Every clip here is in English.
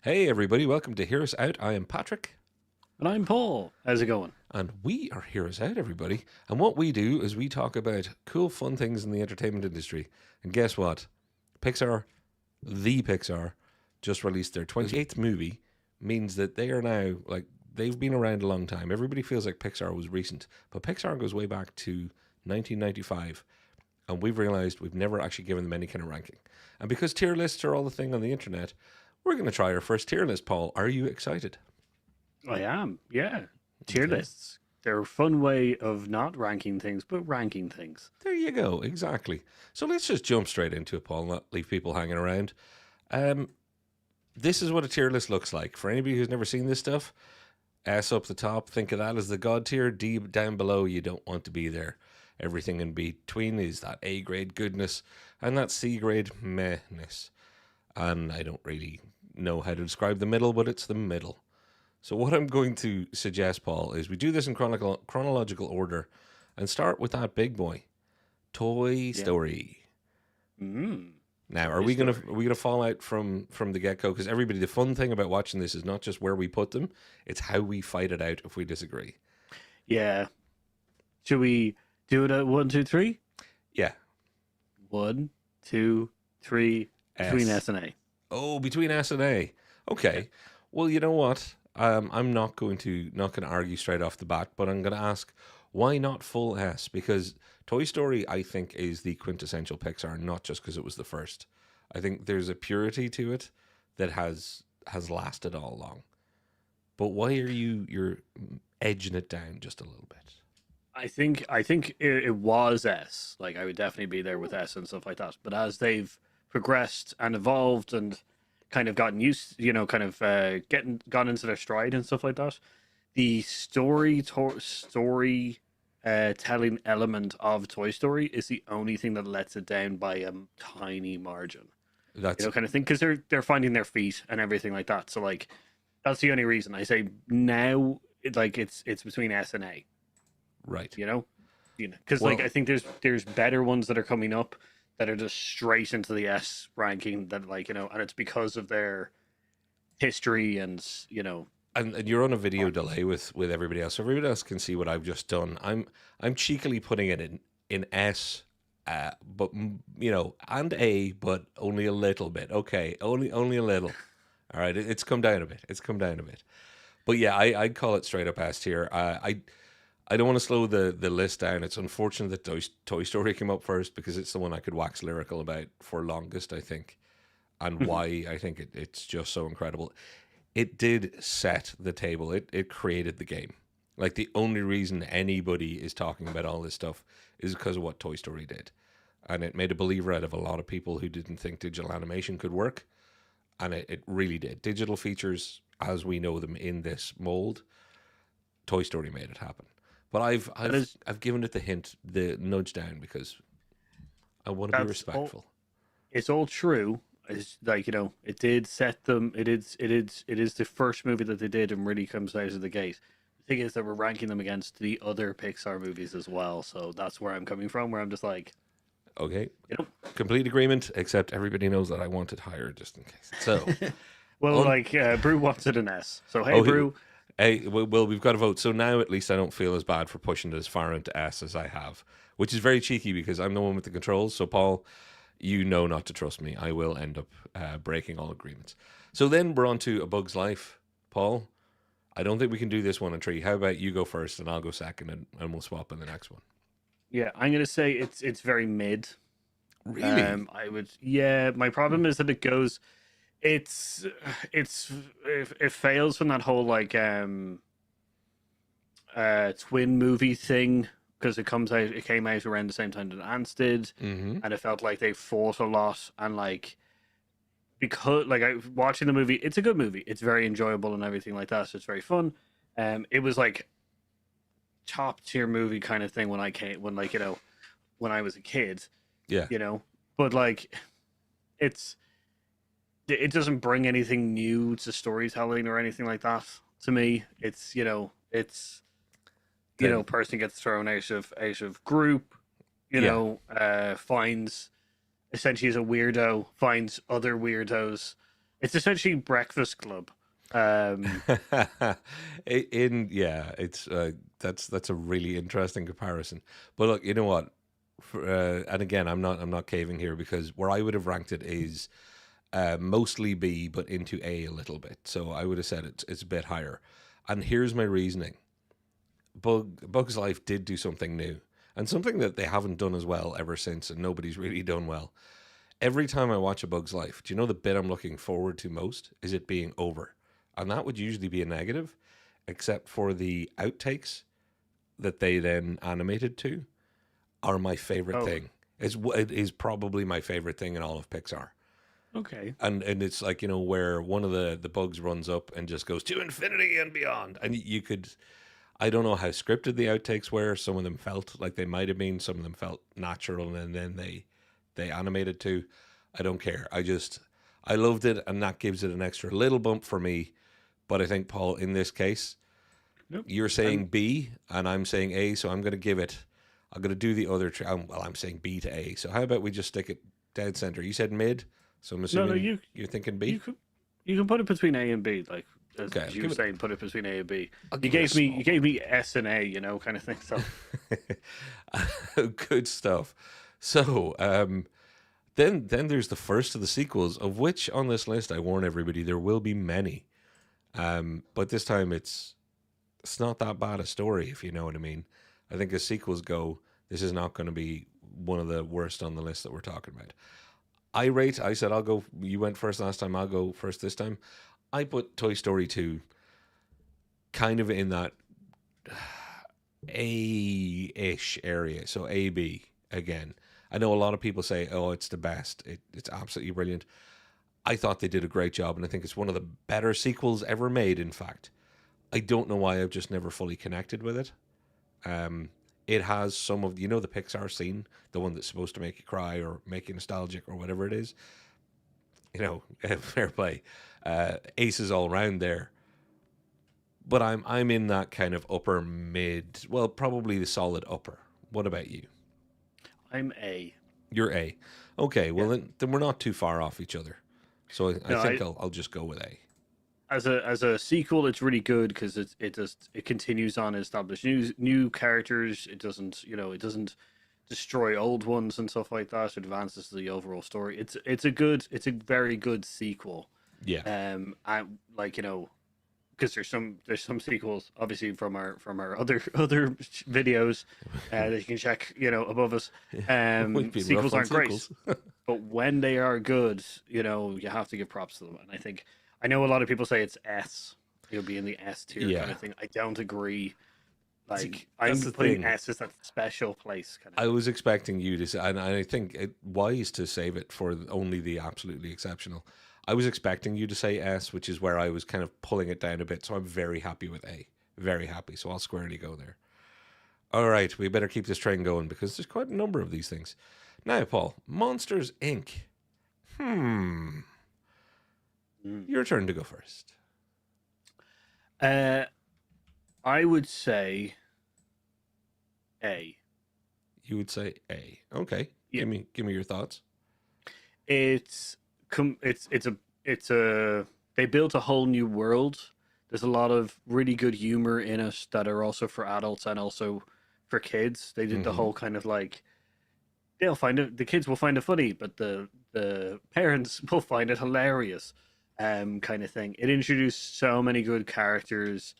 Hey everybody, welcome to Hear Us Out. I am Patrick. And I'm Paul. How's it going? And we are Hear Us Out, everybody. And what we do is we talk about cool, fun things in the entertainment industry. And guess what? Pixar, just released their 28th movie, means that they are now, they've been around a long time. Everybody feels like Pixar was recent, but Pixar goes way back to 1995. And we've realized we've never actually given them any kind of ranking. And because tier lists are all the thing on the internet, we're going to try our first tier list, Paul. Are you excited? I am, yeah. Tier Okay. lists. They're a fun way of not ranking things, but ranking things. There you go, exactly. So let's just jump straight into it, Paul, not leave people hanging around. Um, this is what a tier list looks like. For anybody who's never seen this stuff, S up the top, think of that as the God tier. D down below, you don't want to be there. Everything in between is that A grade goodness and that C grade mehness. And I don't really know how to describe the middle, but it's the middle. So what I'm going to suggest, Paul, is we do this in chronological order and start with that big boy, Toy Yeah. Story. Mm. Now, Toy Story. are we gonna fall out from the get go? Because everybody, the fun thing about watching this is not just where we put them; it's how we fight it out if we disagree. Yeah. Should we do it at one, two, three? Yeah. One, two, three, between S and A. Oh, between S and A. Okay. Well, you know what? I'm not going to argue straight off the bat, but I'm going to ask why not full S? Because Toy Story, I think, is the quintessential Pixar, not just because it was the first. I think there's a purity to it that has lasted all along. But why are you're edging it down just a little bit? I think it was S. Like I would definitely be there with S and stuff like that. But as they've progressed and evolved and kind of gotten used, kind of getting gone into their stride and stuff like that, the story telling element of Toy Story is the only thing that lets it down by a tiny margin. That's Kind of thing because they're finding their feet and everything like that. So like that's the only reason I say now. It's between S and A. right. You know, because like Well, I think there's better ones that are coming up that are just straight into the S ranking that and it's because of their history and and you're on a video delay with everybody else, so everybody else can see what I've just done. I'm cheekily putting it in S, but and A, but only a little bit. Okay, only a little. All right, it's come down a bit. It's come down a bit. But yeah, I'd call it straight up S tier. I don't want to slow the list down. It's unfortunate that Toy Story came up first because it's the one I could wax lyrical about for longest, I think, and why I think it's just so incredible. It did set the table. It created the game. Like the only reason anybody is talking about all this stuff is because of what Toy Story did. And it made a believer out of a lot of people who didn't think digital animation could work. And it really did. Digital features, as we know them in this mold, Toy Story made it happen. But that is I've given it the hint, the nudge down because I want to be that's all. respectful. It's all true. It's like it did set them. It is the first movie that they did and really comes out of the gate. The thing is that we're ranking them against the other Pixar movies as well, so that's where I'm coming from. Where I'm just like, Okay. you know, Complete agreement, except everybody knows that I want it higher just in case. So well, on like Brew wants it an S. So hey, oh Brew, hey, well, we've got to vote. So now at least I don't feel as bad for pushing it as far into S as I have, which is very cheeky because I'm the one with the controls. So Paul, you know not to trust me. I will end up breaking all agreements. So then we're on to A Bug's Life. Paul, I don't think we can do this one in three. How about you go first and I'll go second and we'll swap in the next one. yeah, I'm gonna say it's very mid. Really? I would, yeah. My problem is that it's it fails from that whole like twin movie thing because it came out around the same time that Ants did, Mm-hmm. and it felt like they fought a lot and like because like I watching the movie, it's a good movie, it's very enjoyable and everything like that, so it's very fun. It was like top tier movie kind of thing when I came when like when I was a kid, Yeah. you know, but like it's it doesn't bring anything new to storytelling or anything like that to me. It's it's Then person gets thrown out of group, yeah. finds essentially is a weirdo, finds other weirdos. It's essentially Breakfast Club. Um, Yeah, it's that's a really interesting comparison. But look, you know what? And again, I'm not caving here because where I would have ranked it is mostly B, but into A little bit. So I would have said it's a bit higher. And here's my reasoning: Bug's Life did do something new, and something that they haven't done as well ever since, and nobody's really done well. Every time I watch A Bug's Life, do you know the bit I'm looking forward to most is it being over, and that would usually be a negative, except for the outtakes that they then animated to are my favorite oh, thing. It is probably my favorite thing in all of Pixar. okay. And it's like, where one of the bugs runs up and just goes to infinity and beyond, and you could, I don't know how scripted the outtakes were. Some of them felt like they might have been, some of them felt natural, and then they animated to. I don't care. I loved it, and that gives it an extra little bump for me. But I think, Paul, in this case, Nope. you're saying B and I'm saying A, so I'm going to give it. I'm going to do the other. Well, I'm saying B to A. So how about we just stick it dead center? You said mid, so I'm No, no, assuming you're thinking you B. could you can put it between A and B, like Okay, as you were saying, put it between A and B. I'll You give it a gave me small. you gave me S and A, kind of thing. So Good stuff. So then there's the first of the sequels, of which on this list I warn everybody there will be many. But this time it's not that bad a story, if you know what I mean. I think as sequels go, this is not going to be one of the worst on the list that we're talking about. I said I'll go. You went first last time. I'll go first this time. I put Toy Story 2 kind of in that A-ish area. So A B again. I know a lot of people say, oh, it's the best. It's absolutely brilliant. I thought they did a great job, and I think it's one of the better sequels ever made, in fact. I don't know why I've just never fully connected with it. Um, it has some of, the Pixar scene, the one that's supposed to make you cry or make you nostalgic or whatever it is. Fair play. Aces all round there. But I'm in that kind of upper mid, well, probably the solid upper. What about you? I'm A. You're A. Okay, well Yeah. then we're not too far off each other. So I No, think I'll just go with A. as a sequel, it's really good because it continues on establish new characters. It doesn't destroy old ones and stuff like that. It advances the overall story. It's a very good sequel. Yeah. I like because there's some sequels obviously from our other videos that you can check above us. We've been rough Sequels on aren't great, sequels. but when they are good, you have to give props to them. And I know a lot of people say it's S, it'll be in the S tier kind Yeah. of thing. I don't agree. See, Like that's I'm the putting thing. S as that special place kind of I thing. was expecting you to say, and I think it wise to save it for only the absolutely exceptional. I was expecting you to say S, which is where I was kind of pulling it down a bit. So I'm very happy with A. Very happy. So I'll squarely go there. All right, we better keep this train going because there's quite a number of these things. Now, Paul, Monsters Inc. Hmm. Mm. Your turn to go first. Uh, I would say A. You would say A. Okay. Yeah, Give me your thoughts. it's a they built a whole new world. There's a lot of really good humor in it that are also for adults and also for kids. They did the Mm-hmm. whole kind of like the kids will find it funny, but the parents will find it hilarious, kind of thing. It introduced so many good characters,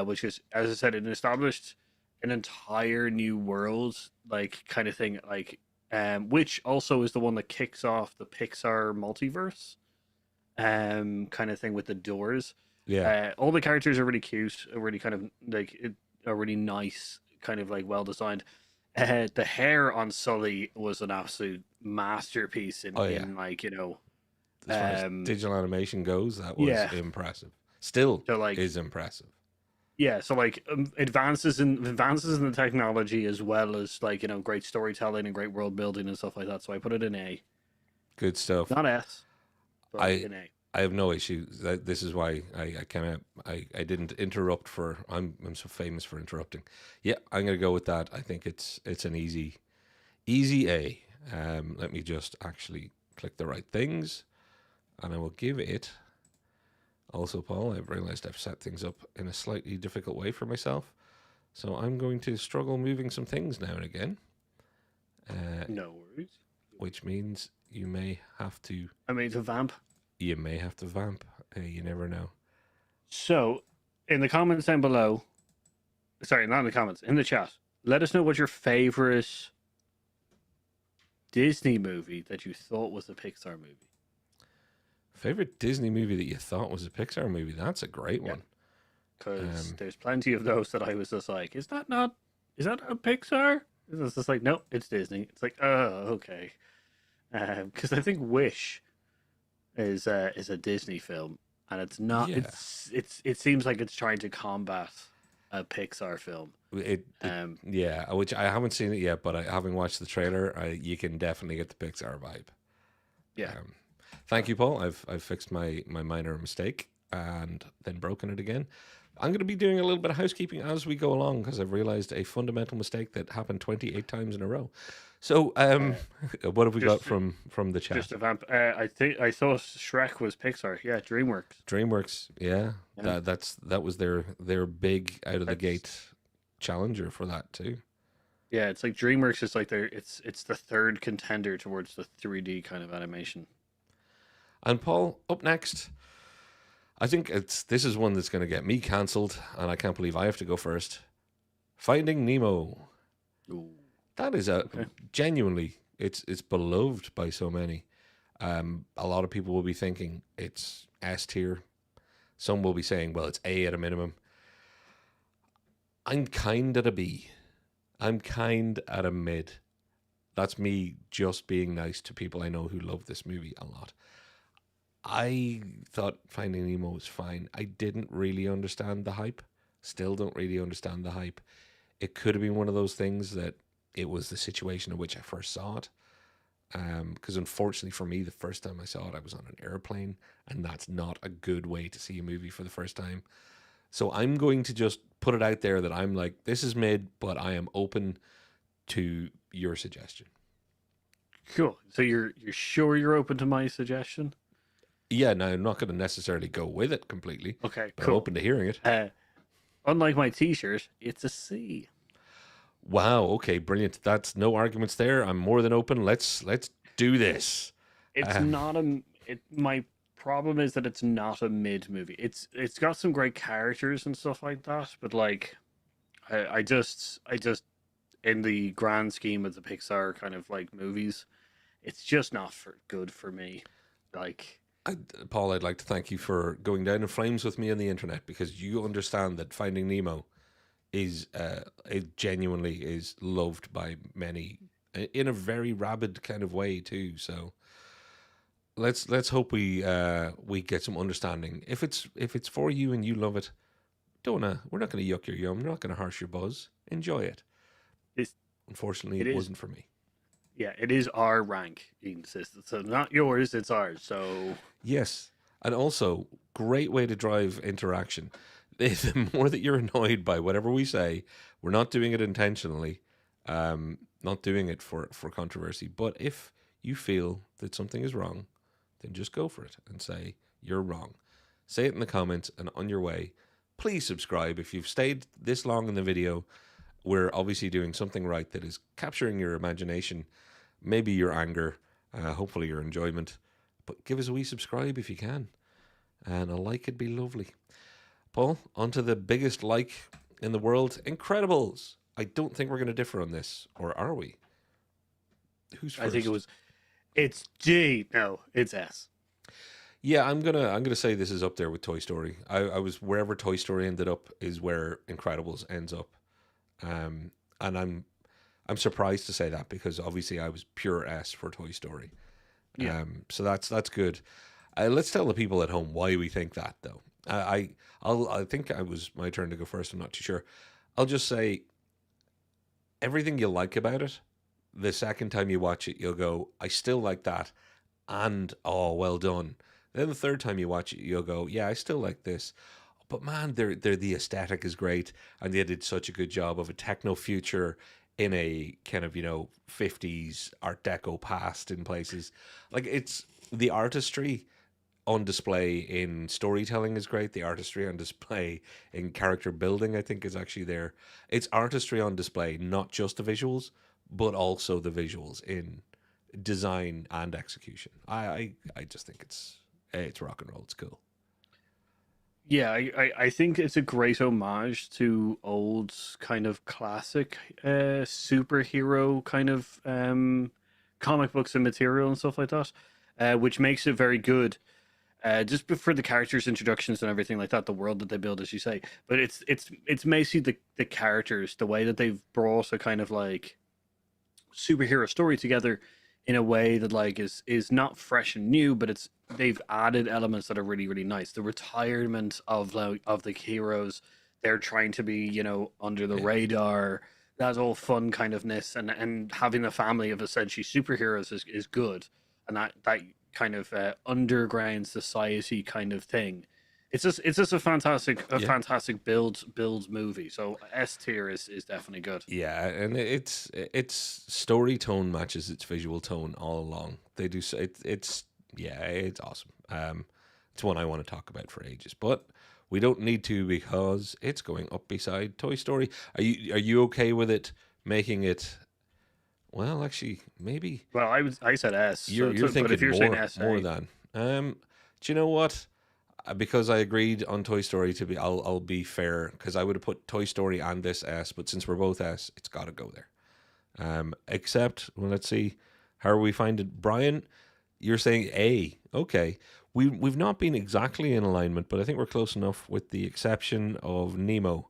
which is, as I said, it established an entire new world, like kind of thing, like which also is the one that kicks off the Pixar multiverse, kind of thing with the doors. Yeah. All the characters are really cute, are really kind of like are really nice, kind of like well designed. The hair on Sully was an absolute masterpiece in Oh yeah. like As far as um digital animation goes, that was yeah. impressive. Still So like is impressive. yeah, so like advances in the technology as well as like great storytelling and great world building and stuff like that. So I put it in A, Good stuff. not S, but I in A. I have no issues. This is why I kind of I didn't interrupt for I'm so famous for interrupting. Yeah, I'm gonna go with that. I think it's an easy A. Let me just actually click the right things, and I will give it. Also, Paul, I've realized I've set things up in a slightly difficult way for myself, so I'm going to struggle moving some things now and again. No worries. Which means you may have to. I mean, it's a vamp. You may have to vamp. You never know. So, in the comments down below, sorry, not in the comments, in the chat, let us know what your favorite Disney movie that you thought was a Pixar movie. Favorite Disney movie that you thought was a Pixar movie? That's a great one. Because there's plenty of those that I was just like, is that not a Pixar? It's just like, nope, it's Disney. It's like, oh, okay. Because I think Wish is a Disney film, and it's not. Yeah. It seems like it's trying to combat a Pixar film. Yeah, which I haven't seen it yet, but having watched the trailer, you can definitely get the Pixar vibe. Yeah. Thank you, Paul. I've fixed my minor mistake and then broken it again. I'm going to be doing a little bit of housekeeping as we go along because I've realized a fundamental mistake that happened 28 times in a row. So, what have we got from the chat? Just a vamp. I think I thought Shrek was Pixar. Yeah, DreamWorks. DreamWorks, yeah. That was their big out of the gate challenger for that too. Yeah, it's like DreamWorks is like it's the third contender towards the 3D kind of animation. And Paul, up next, I think this is one that's going to get me cancelled, and I can't believe I have to go first. Finding Nemo. Ooh. That is genuinely, it's beloved by so many. A lot of people will be thinking it's S tier. Some will be saying, well, it's A at a minimum. I'm kind at a B. I'm kind at a mid. That's me just being nice to people I know who love this movie a lot. I thought Finding Nemo was fine. I didn't really understand the hype. Still don't really understand the hype. It could have been one of those things that it was the situation in which I first saw it. Because unfortunately for me, the first time I saw it, I was on an airplane, and that's not a good way to see a movie for the first time. So I'm going to just put it out there that I'm like, this is mid, but I am open to your suggestion. Cool. So you're sure you're open to my suggestion? Yeah, now I'm not going to necessarily go with it completely. Okay, but cool. I'm open to hearing it. Unlike my t-shirt, it's a C. Wow. Okay. Brilliant. That's no arguments there. I'm more than open. Let's do this. It's not a. My problem is that it's not a mid movie. It's got some great characters and stuff like that, but like, I just in the grand scheme of the Pixar kind of like movies, it's just not good for me. Like. Paul, I'd like to thank you for going down in flames with me on the internet, because you understand that Finding Nemo is it genuinely is loved by many in a very rabid kind of way too. So let's hope we get some understanding. If it's for you and you love it, we're not going to yuck your yum. We're not going to harsh your buzz. Enjoy it. Unfortunately, it wasn't for me. Yeah, it is our rank, he insisted. So not yours, it's ours. So yes, and also great way to drive interaction. The more that you're annoyed by whatever we say, we're not doing it intentionally, not doing it for controversy. But if you feel that something is wrong, then just go for it and say you're wrong. Say it in the comments and on your way. Please subscribe if you've stayed this long in the video. We're obviously doing something right that is capturing your imagination, maybe your anger, hopefully your enjoyment. But give us a wee subscribe if you can. And a like would be lovely. Paul, on to the biggest like in the world, Incredibles. I don't think we're going to differ on this, or are we? Who's first? I think it's D. No, it's S. Yeah, I'm gonna say this is up there with Toy Story. I was wherever Toy Story ended up is where Incredibles ends up. And I'm surprised to say that, because obviously I was pure S for Toy Story. Yeah. So that's good. Let's tell the people at home why we think that, though. I think it was my turn to go first. I'm not too sure. I'll just say everything you like about it, the second time you watch it, you'll go, I still like that, and oh, well done. Then the third time you watch it, you'll go, yeah, I still like this. But man, the aesthetic is great, and they did such a good job of a techno future. in a kind of 50s Art Deco past in places. Like it's the artistry on display in storytelling is great. The artistry on display in character building, I think, is actually there. It's artistry on display, not just the visuals, but also the visuals in design and execution. I just think it's rock and roll. It's cool. Yeah, I think it's a great homage to old kind of classic superhero kind of comic books and material and stuff like that, which makes it very good. Just for the characters' introductions and everything like that, the world that they build, as you say. But it's mostly the characters, the way that they've brought a kind of like superhero story together in a way that like is not fresh and new, but it's they've added elements that are really really nice. The retirement of the heroes, they're trying to be under the Yeah. radar. That's all fun kind ofness, and having a family of essentially superheroes is good, and that kind of underground society kind of thing. It's just a Yeah. fantastic build movie. So S tier is definitely good. Yeah, and it's story tone matches its visual tone all along. They do it's yeah, it's awesome. It's one I want to talk about for ages, but we don't need to because it's going up beside Toy Story. Are you okay with it making it? Well, actually, maybe Well, I said S. you're So you're but if thinking you're saying more S, more A, than. Do you know what? Because I agreed on Toy Story to be, I'll be fair because I would have put Toy Story and this S, but since we're both S, it's got to go there. Except, well, let's see, how are we finding Brian? You're saying A. Okay, we've not been exactly in alignment, but I think we're close enough, with the exception of Nemo.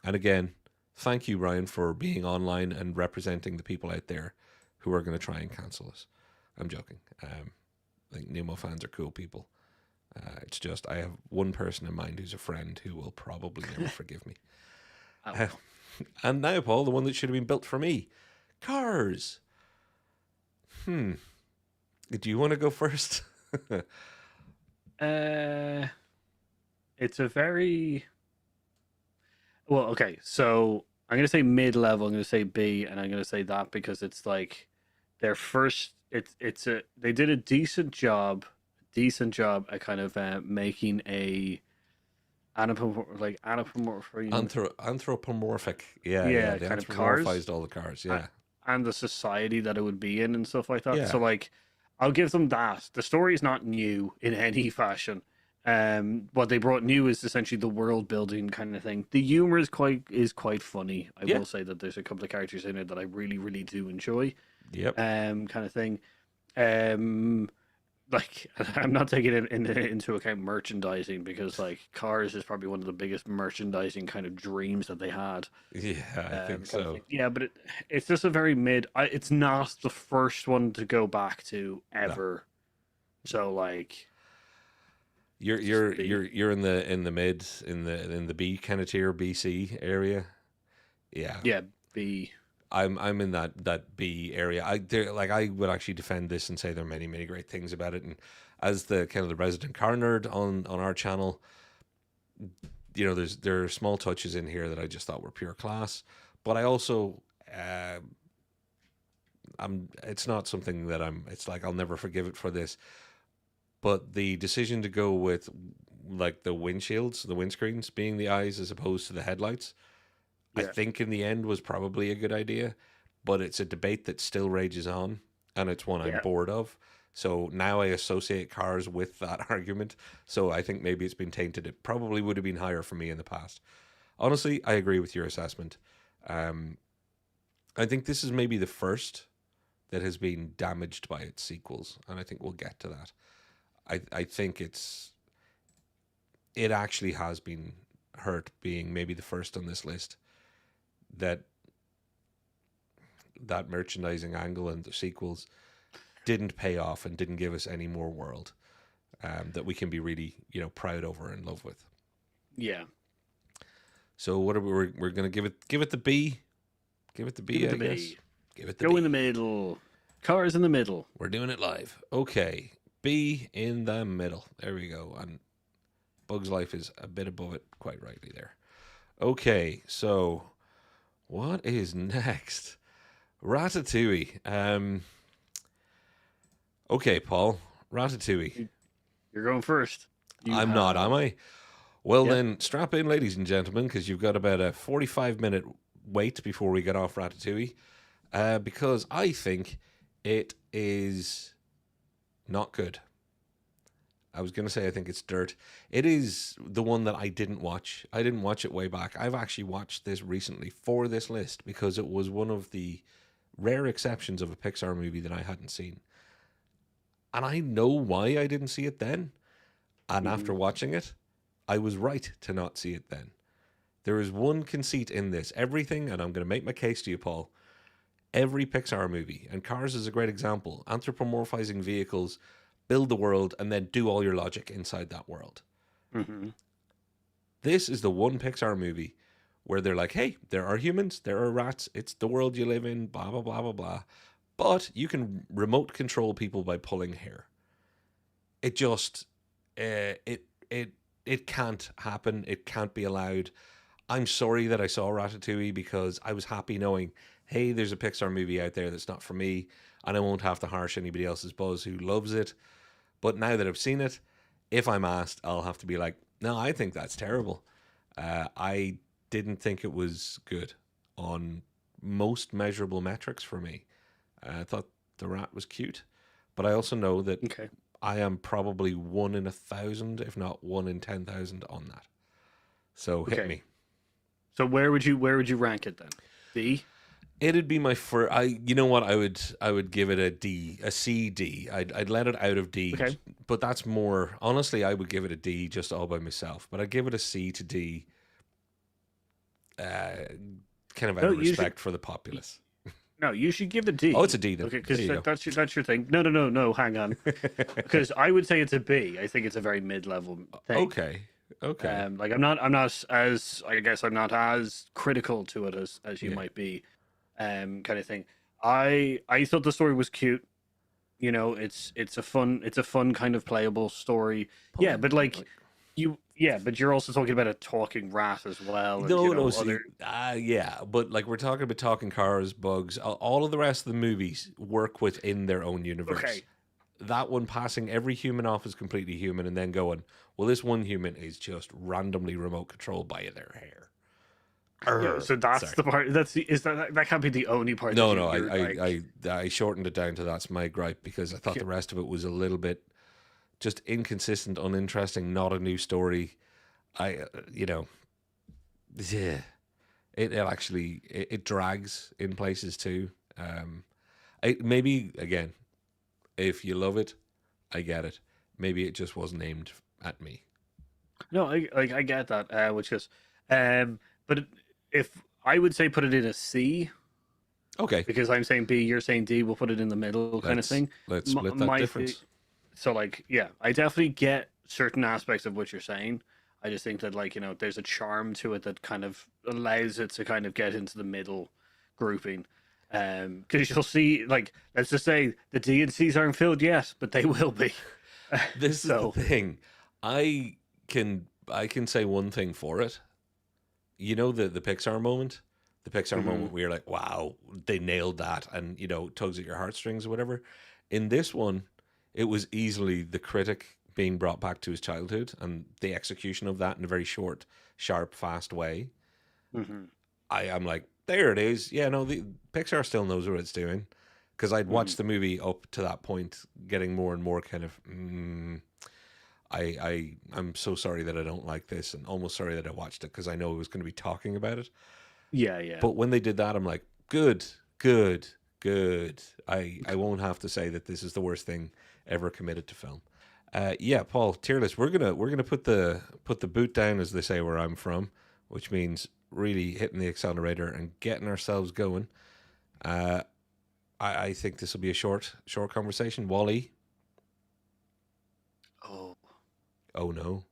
And again, thank you, Brian, for being online and representing the people out there who are going to try and cancel us. I'm joking. I think Nemo fans are cool people. It's just I have one person in mind who's a friend who will probably never forgive me. I Uh, will. and now, Paul, the one that should have been built for me, Cars. Hmm. Do you want to go first? Uh, it's a very well. Okay, so I'm gonna say mid level. I'm gonna say B, and I'm gonna say that because it's like their first. It's a they did a decent job at kind of making a anthropomorphine. Anthropomorphic. Yeah, yeah. Yeah, They kind of cars. anthropomorphized all the cars. a- Yeah, and the society that it would be in and stuff like that. yeah, So like I'll give them that. The story is not new in any fashion. What they brought new is essentially the world building kind of thing. The humor is quite funny. I yeah. will say that there's a couple of characters in it that I really really do enjoy. Yep. Kind of thing. Um, like I'm not taking it into account merchandising because like Cars is probably one of the biggest merchandising kind of dreams that they had. Yeah, I think Kind of so. thing. Yeah, but it's just a very mid. It's not the first one to go back to No, ever. So like, you're it's just you're B. you're you're in the mid, in the B kind of tier, BC area. Yeah, Yeah, B. I'm in that B area. I would actually defend this and say there are many many great things about it. And as the kind of the resident car nerd on our channel, there are small touches in here that I just thought were pure class. But I also I'm it's not something that it's like I'll never forgive it for this. But the decision to go with like the windshields, the windscreens being the eyes as opposed to the headlights, I Yeah, think in the end was probably a good idea, but it's a debate that still rages on, and it's one I'm yeah, bored of. So now I associate cars with that argument. So I think maybe it's been tainted. It probably would have been higher for me in the past. Honestly, I agree with your assessment. Um, I think this is maybe the first that has been damaged by its sequels, and I think we'll get to that. I think it actually has been hurt being maybe the first on this list that that merchandising angle and the sequels didn't pay off and didn't give us any more world that we can be really proud over and love with. yeah. So what are we're gonna give it the B, give it the Give B, it I the guess. B. Give it the Go in the B. middle. Cars in the middle. We're doing it live. Okay, B in the middle. There we go. And Bug's Life is a bit above it, quite rightly there. Okay, so What is next? Ratatouille. Okay, Paul. Ratatouille. You're going first. You I'm not, am have. I? Well, Yep. then, strap in, ladies and gentlemen, because you've got about a 45-minute wait before we get off Ratatouille. Because I think it is not good. I was going to say I think it's dirt. It is the one that I didn't watch. I didn't watch it way back. I've actually watched this recently for this list because it was one of the rare exceptions of a Pixar movie that I hadn't seen. And I know why I didn't see it then. And Hmm. after watching it, I was right to not see it then. There is one conceit in this. Everything, and I'm going to make my case to you, Paul. Every Pixar movie, and Cars is a great example, anthropomorphizing vehicles, build the world, and then do all your logic inside that world. Hmm. This is the one Pixar movie where they're like, hey, there are humans, there are rats, it's the world you live in, blah, blah, blah, blah, blah. But you can remote control people by pulling hair. It just, it can't happen. It can't be allowed. I'm sorry that I saw Ratatouille because I was happy knowing, hey, there's a Pixar movie out there that's not for me, and I won't have to harsh anybody else's buzz who loves it. But now that I've seen it, if I'm asked, I'll have to be like, no, I think that's terrible. I didn't think it was good on most measurable metrics for me. I thought the rat was cute, but I also know that Okay. I am probably 1 in 1,000, if not 1 in 10,000 on that. So hit Okay. me. So where would you rank it then? D. It'd be my first. You know what? I would give it a D, a C D. I'd let it out of D, Okay. but that's more. Honestly, I would give it a D just all by myself. But I'd give it a C to D, uh, kind of out No, of you should. respect for the populace. No, you should give it Oh, it's D. a D then. Okay, There because you go. that's your thing. No, no, no, no. Hang on, because I would say it's a B. I think it's a very mid-level thing. Okay. Okay. Like I'm not as I guess I'm not as critical to it as you Yeah. might be, kind of thing. I thought the story was cute. You know, it's a fun kind of playable story. Yeah, but like Like, but you're also talking about a talking rat as well, and no, no. See, other. yeah, but like we're talking about talking cars, bugs. All of the rest of the movies work within their own universe. Okay, That one passing every human off as completely human, and then going, well, this one human is just randomly remote controlled by their hair. yeah. So that's Sorry. the part. That can't be the only part that No, you no, you're like. I shortened it down to that's my gripe because I thought the rest of it was a little bit just inconsistent, uninteresting, not a new story. You know, yeah, it actually it drags in places too. Maybe again, if you love it, I get it. Maybe it just wasn't aimed at me. No, I get that, which is, but if I would say put it in a C Okay, because I'm saying B, you're saying D, we'll put it in the middle kind of thing. let's My, split that my difference. so like yeah, I definitely get certain aspects of what you're saying. I just think that like there's a charm to it that kind of allows it to kind of get into the middle grouping. Because you'll see, like, let's just say the D and C's aren't filled yet, but they will be. This is the So, thing. I can say one thing for it. You know the Pixar moment, the Pixar mhm. moment where you're like, wow, they nailed that, and tugs at your heartstrings or whatever. In this one, it was easily the critic being brought back to his childhood and the execution of that in a very short, sharp, fast way. Mhm. I'm like, there it is. Yeah, no, the Pixar still knows what it's doing because I'd Mhm. watched the movie up to that point, getting more and more kind of. I'm so sorry that I don't like this, and almost sorry that I watched it because I know I was going to be talking about it. Yeah, yeah. But when they did that, I'm like, good, good, good. I won't have to say that this is the worst thing ever committed to film. Yeah, Paul, tier list. We're gonna put the boot down, as they say where I'm from, which means really hitting the accelerator and getting ourselves going. Uh, I think this will be a short conversation. Wally, Oh oh no.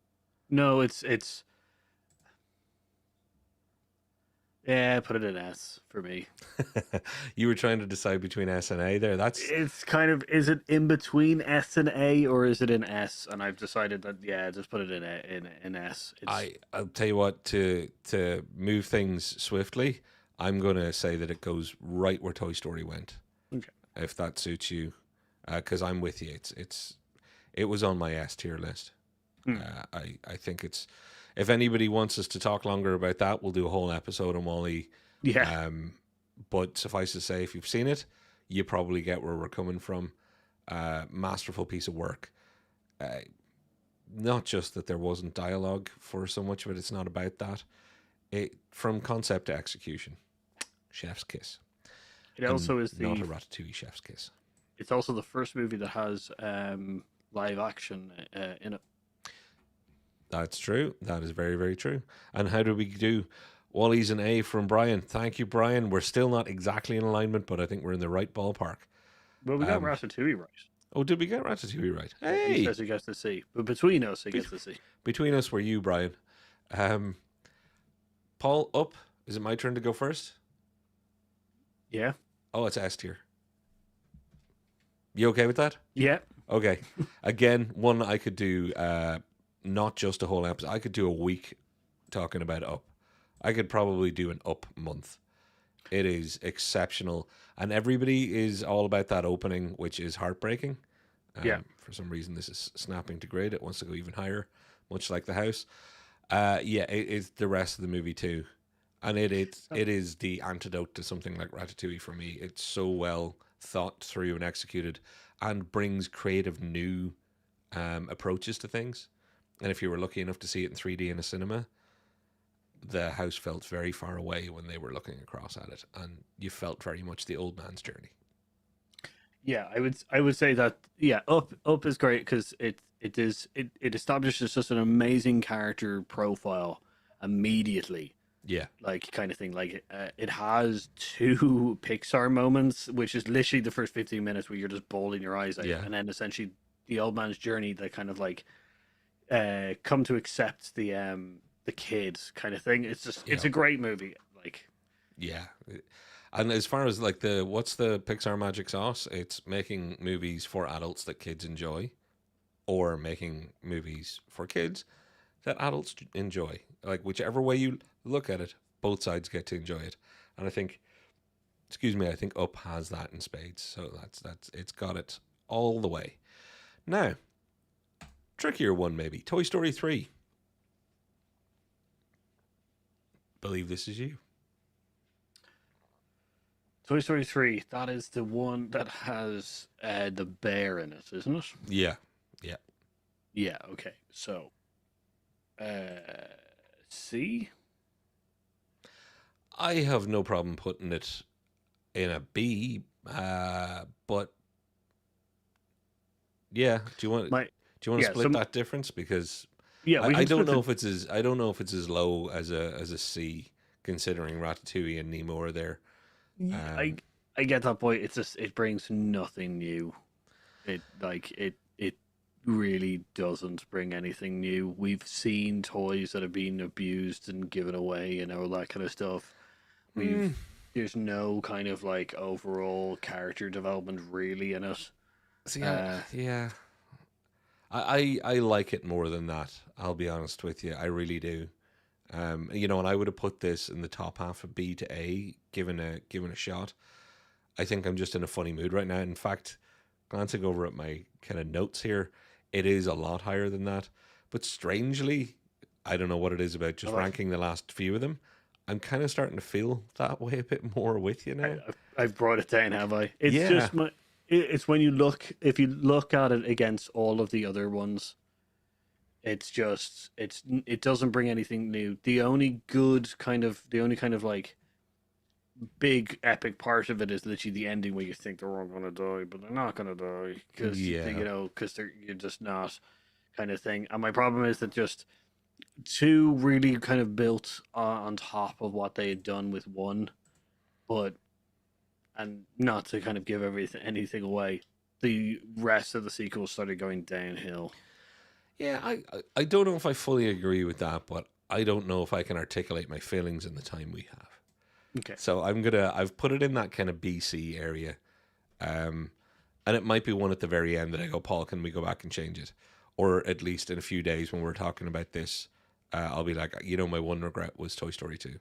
no, it's yeah. Put it in S for me. You were trying to decide between S and A there. That's It's kind of is it in between S and A or is it in S? And I've decided that yeah, just put it in in S. It's I'll tell you what, to move things swiftly, I'm going to say that it goes right where Toy Story went, Okay. if that suits you, because I'm with you. It was on my S tier list. Hmm. I think it's, if anybody wants us to talk longer about that, we'll do a whole episode on Wall-E. Yeah. But suffice to say, if you've seen it, you probably get where we're coming from. Masterful piece of work. Not just that there wasn't dialogue for so much of it, it's not about that. From concept to execution, chef's kiss. It And also is not a Ratatouille chef's kiss. It's also the first movie that has live action in it. That's true. That is very, very true. And how do we do? Wally's an A from Brian. Thank you, Brian. We're still not exactly in alignment, but I think we're in the right ballpark. Well, we got Ratatouille right. Oh, did we get Ratatouille right? He Hey! says he gets to see. But between us, he gets to see. Between us were you, Brian. Paul, up. Is it my turn to go first? Yeah. Oh, it's S tier. You okay with that? Yeah. Okay. Again, one I could do not just a whole episode. I could do a week talking about Up. I could probably do an Up month. It is exceptional. And everybody is all about that opening, which is heartbreaking. Yeah. For some reason, this is snapping to grid. It wants to go even higher, much like the house. Yeah, it's the rest of the movie too. And it is the antidote to something like Ratatouille for me. It's so well thought through and executed, and brings creative new approaches to things. And if you were lucky enough to see it in 3D in a cinema, the house felt very far away when they were looking across at it, and you felt very much the old man's journey. Yeah, I would say that Up is great because it establishes just an amazing character profile immediately. Yeah, Like kind of thing. Like it has two Pixar moments, which is literally the first 15 minutes where you're just bawling your eyes out, Yeah. and then essentially the old man's journey that kind of like come to accept the kid kind of thing. It's a great movie. Like yeah. And as far as like what's the Pixar magic sauce? It's making movies for adults that kids enjoy, or making movies for kids that adults enjoy. Like whichever way you look at it, both sides get to enjoy it. And I think, I think Up has that in spades. So that's it's got it all the way. Now, trickier one maybe. Toy Story 3. Believe this is you. Toy Story 3, that is the one that has the bear in it, isn't it? Yeah. Yeah. Yeah, okay. So C? I have no problem putting it in a B, but yeah, do you want to split that difference? Because yeah, I don't know if it's as low as a C, considering Ratatouille and Nemo are there. I get that point. It's just it brings nothing new. It really doesn't bring anything new. We've seen toys that have been abused and given away and all that kind of stuff. There's no kind of like overall character development really in it. See, yeah. I like it more than that. I'll be honest with you. I really do. And I would have put this in the top half of B to A, given a shot. I think I'm just in a funny mood right now. In fact, glancing over at my kind of notes here, it is a lot higher than that. But strangely, I don't know what it is about just ranking the last few of them. I'm kind of starting to feel that way a bit more with you now. I've brought it down, have I? It's just it's when if you look at it against all of the other ones, it doesn't bring anything new. The only kind of like big epic part of it is literally the ending where you think they're all gonna die, but they're not gonna die because you're just not kind of thing. And my problem is that just two really kind of built on top of what they had done with one, and not to kind of give anything away, the rest of the sequels started going downhill. Yeah, I don't know if I fully agree with that, but I don't know if I can articulate my feelings in the time we have. Okay. So I've put it in that kind of BC area. And it might be one at the very end that I go, Paul, can we go back and change it? Or at least in a few days when we're talking about this, I'll be like, my one regret was Toy Story 2.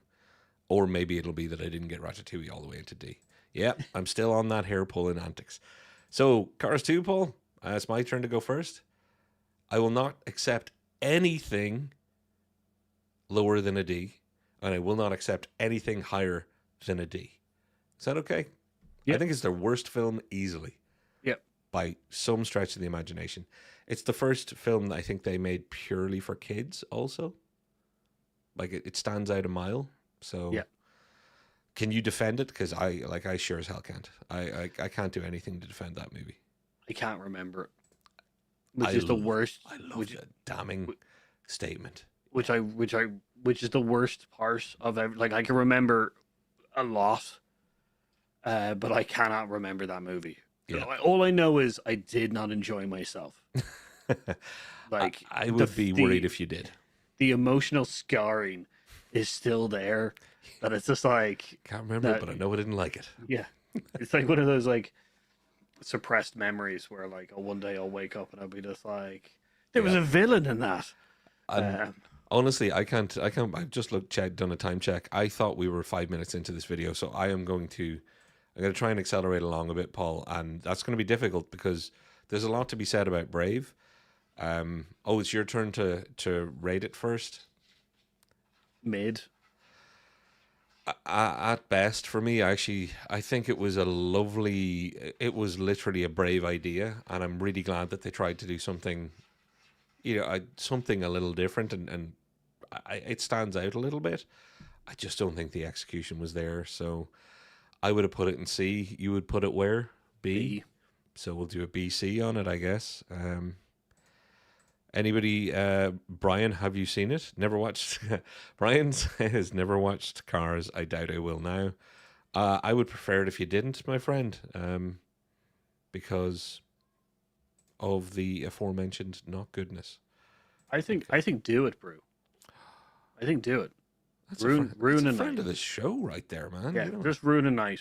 Or maybe it'll be that I didn't get Ratatouille all the way into D. Yeah, I'm still on that hair pulling antics. So, Cars 2, Paul, it's my turn to go first. I will not accept anything lower than a D, and I will not accept anything higher than a D. Is that okay? I Yep. think it's their worst film easily Yep. by some stretch of the imagination. It's the first film that I think they made purely for kids also. Like it stands out a mile. So Yeah. can you defend it? Because I sure as hell can't. I can't do anything to defend that movie. I can't remember it. Which I is the l- worst. I love Which the damning statement. which is the worst part of like I can remember a lot, but I cannot remember that movie. Yeah. All I know is I did not enjoy myself. Like I would be worried if you did. the emotional scarring is still there. That it's just like Can't remember that, it, but I know I didn't like it. yeah, it's like one of those like suppressed memories where like one day I'll wake up and I'll be just like there was Yeah. a villain in that. Honestly, I can't. I've just done a time check. I thought we were 5 minutes into this video, so I'm going to try and accelerate along a bit, Paul, and that's going to be difficult because there's a lot to be said about Brave. It's your turn to rate it first. Mid. At best, for me, I think it was it was literally a brave idea, and I'm really glad that they tried to do something, something a little different, and it stands out a little bit. I just don't think the execution was there, so I would have put it in C. You would put it where? B. B. So we'll do a BC on it, I guess. Anybody, Brian, have you seen it? Never watched. Brian has never watched Cars. I doubt I will now. I would prefer it if you didn't, my friend, because of the aforementioned not goodness. I think do it, Brew. I think do it. That's Ruin a a friend night. of the show right there, man. Yeah, You know? just ruin a night.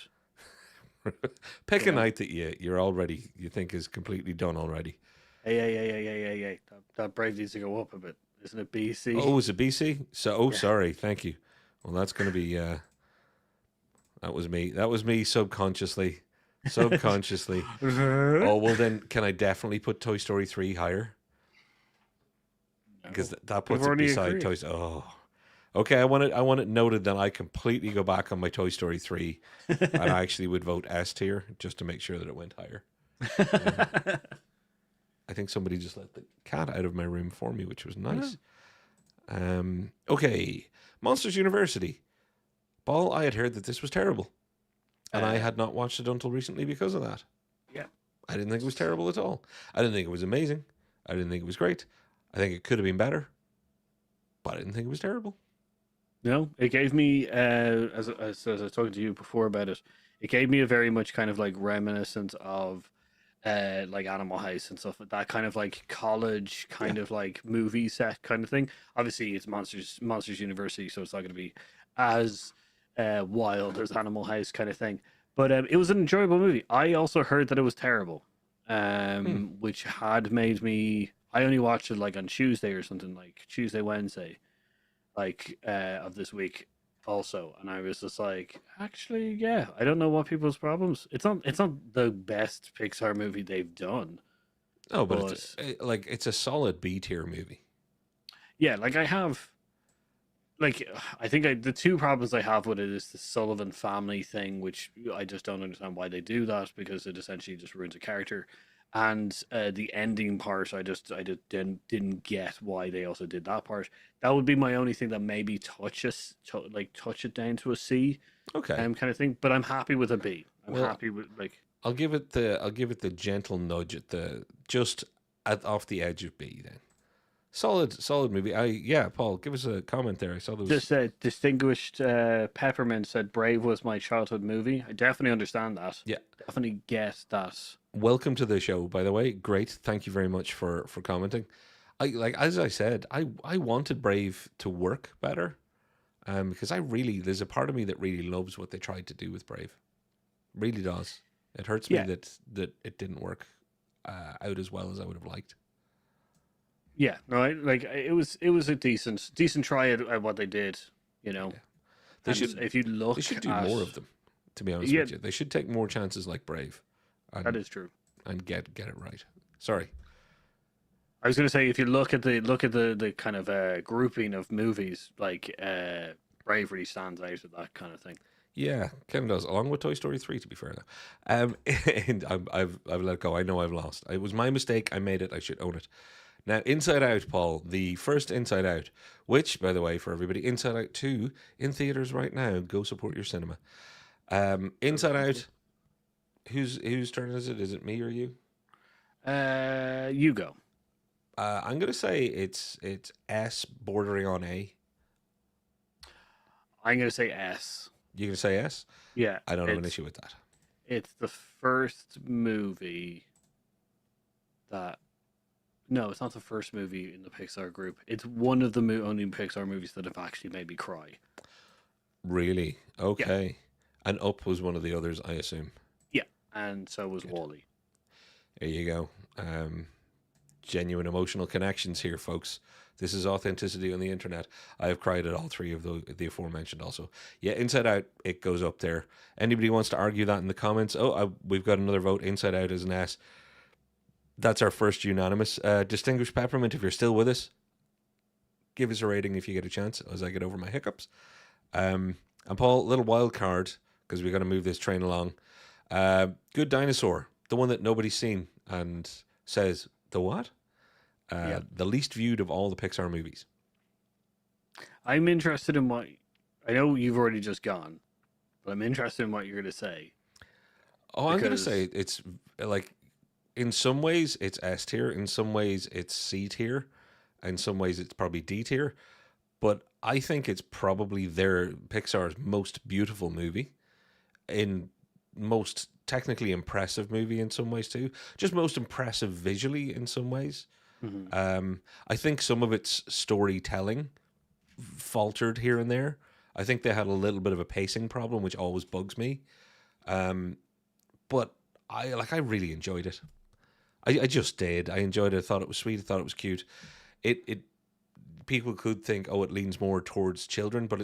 Pick a know? night that you think is completely done already. Hey. That Brave needs to go up a bit. Isn't it BC? Oh, is it BC? So, Yeah. sorry. Thank you. Well, that's going to be. That was me. That was me subconsciously. Subconsciously. Oh, well, then, can I definitely put Toy Story 3 higher? Because that puts it already beside agreed. Toy Story. Oh. Okay, I want it noted that I completely go back on my Toy Story 3 and I actually would vote S tier just to make sure that it went higher. I think somebody just let the cat out of my room for me, which was nice. Okay, Monsters University. Paul, I had heard that this was terrible. And I had not watched it until recently because of that. Yeah. I didn't think it was terrible at all. I didn't think it was amazing. I didn't think it was great. I think it could have been better. But I didn't think it was terrible. No, it gave me as I was talking to you before about it. It gave me a very much kind of like reminiscent of like Animal House and stuff, that kind of like college kind of like movie set kind of thing. Obviously, it's Monsters University, so it's not going to be as wild as Animal House kind of thing. But it was an enjoyable movie. I also heard that it was terrible, which had made me. I only watched it like on Tuesday or something, like Tuesday, Wednesday, like of this week also, and I was just like, actually, yeah, I don't know what people's problems. It's not the best Pixar movie they've done. Oh, but it's a solid B tier movie. Yeah, like I have, like I think the two problems I have with it is the Sullivan family thing, which I just don't understand why they do that, because it essentially just ruins a character. And the ending part, I just didn't get why they also did that part. That would be my only thing that maybe touch it down to a C, Okay. kind of thing. But I'm happy with a B. I'm Well, happy with like I'll give it the gentle nudge at off the edge of B then. Solid movie. Paul, give us a comment there. I saw there was this distinguished Peppermint said Brave was my childhood movie. I definitely understand that. Yeah. Definitely get that. Welcome to the show, by the way. Great. Thank you very much for commenting. As I said, I wanted Brave to work better. Because there's a part of me that really loves what they tried to do with Brave. Really does. It hurts me that it didn't work out as well as I would have liked. Yeah, no, it was a decent try at what they did, you know. Yeah. They And should if you they look should do at, more of them. To be honest yeah, with you, they should take more chances like Brave, that and is true. get it right. Sorry. I was going to say, if you look at the kind of grouping of movies, like Brave really stands out with that kind of thing. Yeah, Kevin does, along with Toy Story 3, to be fair now. And I've let go. I know I've lost. It was my mistake. I made it. I should own it. Now, Inside Out, Paul, the first Inside Out, which, by the way, for everybody, Inside Out 2 in theaters right now. Go support your cinema. So Inside thank you. Out, whose turn is it? Is it me or you? You go. I'm gonna say it's S bordering on A. I'm going to say S. You gonna say S? Yeah, I don't have an issue with that. it's the first movie that. No, it's not the first movie in the Pixar group. It's one of the only Pixar movies that have actually made me cry. Really? Yeah, Okay. And Up was one of the others, I assume. yeah, and so was Good. Wally. There you go. Genuine emotional connections here, folks. This is authenticity on the internet. I have cried at all three of the aforementioned also. Yeah, Inside Out, it goes up there. Anybody wants to argue that in the comments? Oh, we've got another vote. Inside Out is an S. That's our first unanimous. Distinguished Peppermint, if you're still with us, give us a rating if you get a chance as I get over my hiccups. And Paul, little wild card, because we got to move this train along. Good Dinosaur, the one that nobody's seen and says, the what? Yeah, The least viewed of all the Pixar movies. I'm interested in what. I know you've already just gone, but I'm interested in what you're going to say Oh, I'm going to because say it's like, in some ways it's S tier, in some ways it's C tier, in some ways it's probably D tier, but I think it's probably their Pixar's most beautiful movie, in most technically impressive movie in some ways too, just most impressive visually in some ways. Mhm. I think some of its storytelling faltered here and there. I think they had a little bit of a pacing problem, which always bugs me. But I really enjoyed it. I just did. I enjoyed it. I thought it was sweet. I thought it was cute. It people could think, oh, it leans more towards children, but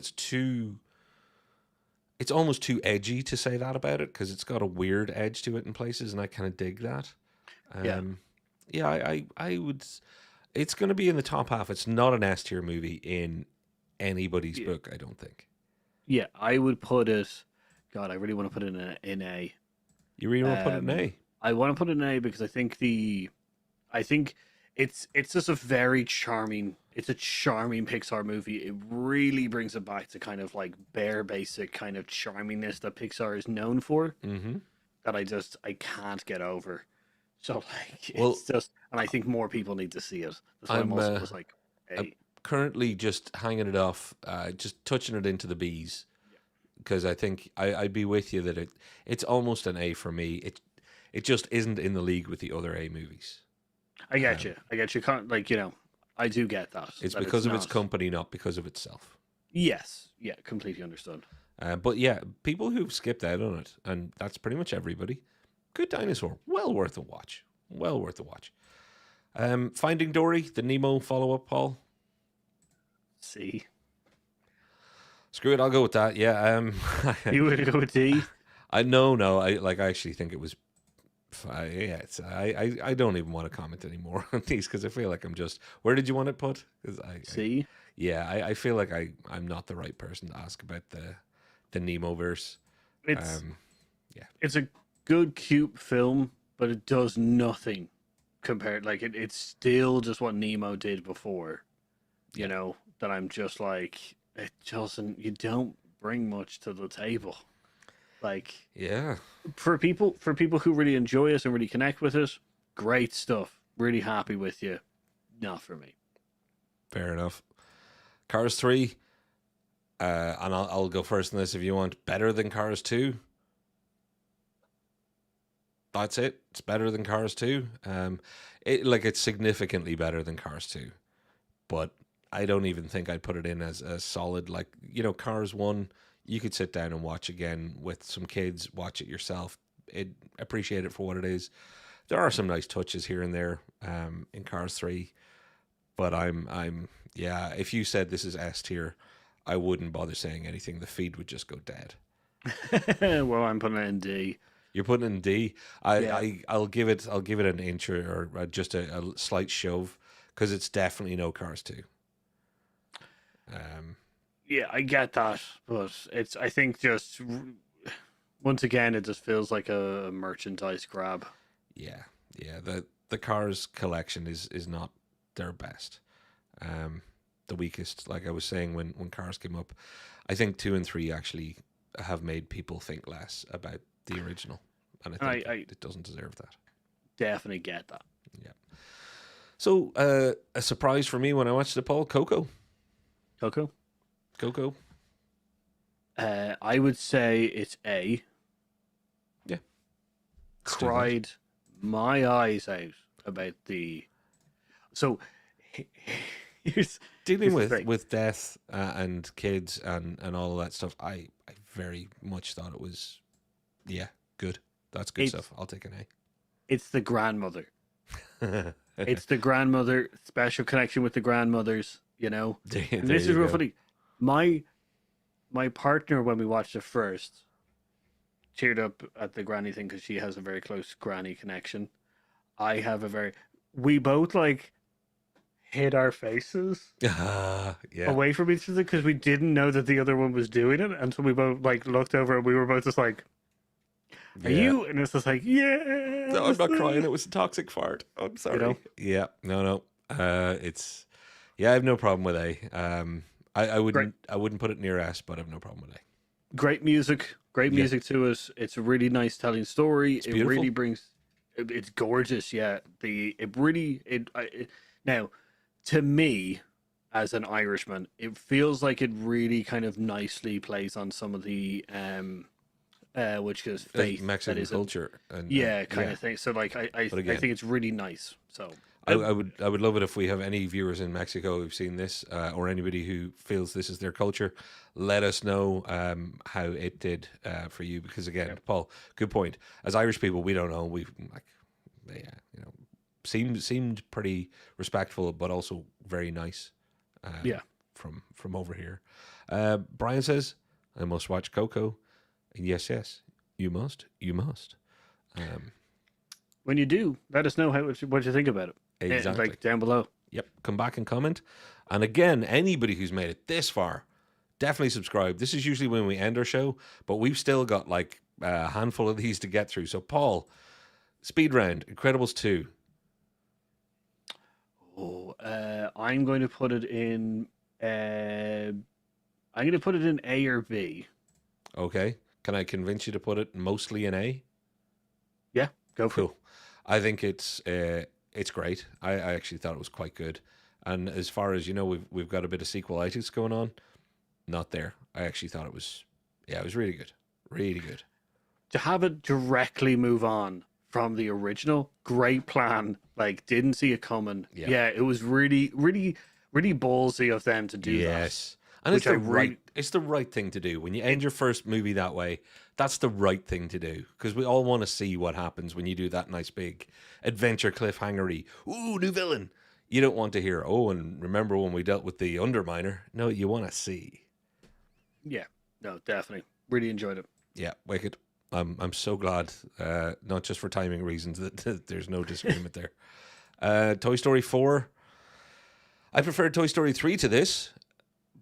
it's almost too edgy to say that about it because it's got a weird edge to it in places, and I kind of dig that. Yeah, Yeah, I would. It's going to be in the top half. It's not an S tier movie in anybody's yeah, book, I don't think. yeah. I would put it. God, I really want to put it in A. You really want to put it in A? I want to put it in A because I think it's just a very charming. It's a charming Pixar movie. It really brings it back to kind of like bare basic kind of charmingness that Pixar is known for. Mm-hmm. That I can't get over. So like Well, it's just, and I think more people need to see it. That's why I'm I'm also just like, I'm hey, currently just hanging it off, just touching it into the B's because I think I'd be with you that it's almost an A for me. It just isn't in the league with the other A movies. I get you. I get you. Can't like I do get that. It's That because of its not. company, not because of itself. Yes, yeah, completely understood. But yeah, people who've skipped out on it, and that's pretty much everybody. Good Dinosaur, well worth a watch. Well worth a watch. Finding Dory, the Nemo follow up, Paul. See, Screw it, I'll go with that. Yeah. you would go with D. No. I actually think it was. Yeah, I don't even want to comment anymore on these because I feel like I'm just. Where did you want it put? Because See, I feel like I'm not the right person to ask about the Nemo verse. it's Yeah. it's a good, cute film, but it does nothing compared. Like it's still just what Nemo did before. You know that I'm just like it doesn't. You don't bring much to the table. Like Yeah. for people who really enjoy us and really connect with us, great stuff. Really happy with you. Not for me. Fair enough. Cars 3, and I'll go first in this if you want. Better than Cars 2. That's it. It's better than Cars 2. It's significantly better than Cars 2. But I don't even think I'd put it in as a solid, Cars 1, you could sit down and watch again with some kids, watch it yourself. Appreciate it for what it is. There are some nice touches here and there in Cars 3, but yeah, if you said this is S tier, I wouldn't bother saying anything. The feed would just go dead. Well, I'm putting it in D. You're putting it in D. Yeah. I'll give it an inch or just a slight shove because it's definitely no Cars 2. Yeah, I get that, but it's I think just once again it just feels like a merchandise grab. Yeah, yeah. The Cars collection is not their best. The weakest, like I was saying when Cars came up, I think 2 and 3 actually have made people think less about the original, and I think it doesn't deserve that. Definitely get that. Yeah. So a surprise for me when I watched it, Paul, Coco. Coco. I would say it's A. Yeah. Cried my eyes out about the. So here's dealing with death and kids and all of that stuff. I very much thought it was, good. That's good stuff. I'll take an A. It's the grandmother. It's the grandmother, special connection with the grandmothers, and this is real funny. My partner, when we watched it first, cheered up at the granny thing because she has a very close granny connection. I have we both hid our faces away from each other because we didn't know that the other one was doing it, and so we both looked over and we were both just like, "Are you?" And it's just like, "Yeah." No, I'm not crying. It was a toxic fart. I'm sorry. Yeah, no. It's I have no problem with A. I wouldn't put it near S, but I have no problem with A. Great music to us. It's a really nice telling story. It really brings. It's gorgeous. Yeah. Now, to me, as an Irishman, it feels like it really kind of nicely plays on some of the which is faith, Mexican culture, and kind of thing. So I think it's really nice. So I would love it if we have any viewers in Mexico who've seen this, or anybody who feels this is their culture. Let us know how it did for you, because again, Paul, good point. As Irish people, we don't know. We seemed pretty respectful, but also very nice. From over here. Brian says, "I must watch Coco." And yes, you must. When you do, let us know what you think about it. Exactly. Down below. Yep. Come back and comment. And again, anybody who's made it this far, definitely subscribe. This is usually when we end our show, but we've still got a handful of these to get through. So, Paul, speed round, Incredibles 2. Oh, I'm going to put it in. I'm going to put it in A or B. Okay. Can I convince you to put it mostly in A? Yeah, go for it. I think it's great. I actually thought it was quite good. And as far as we've got a bit of sequelitis going on. Not there. I actually thought it was really good. Really good. To have it directly move on from the original, great plan. Didn't see it coming. Yeah, it was really, really, really ballsy of them to do that. Yes. And it's the right thing to do. When you end your first movie that way, that's the right thing to do. Because we all want to see what happens when you do that nice big adventure cliffhangery. Ooh, new villain. You don't want to hear, and remember when we dealt with the Underminer. No, you want to see. Yeah. No, definitely. Really enjoyed it. Yeah, wicked. I'm so glad, not just for timing reasons, that there's no disagreement there. Toy Story 4. I prefer Toy Story 3 to this.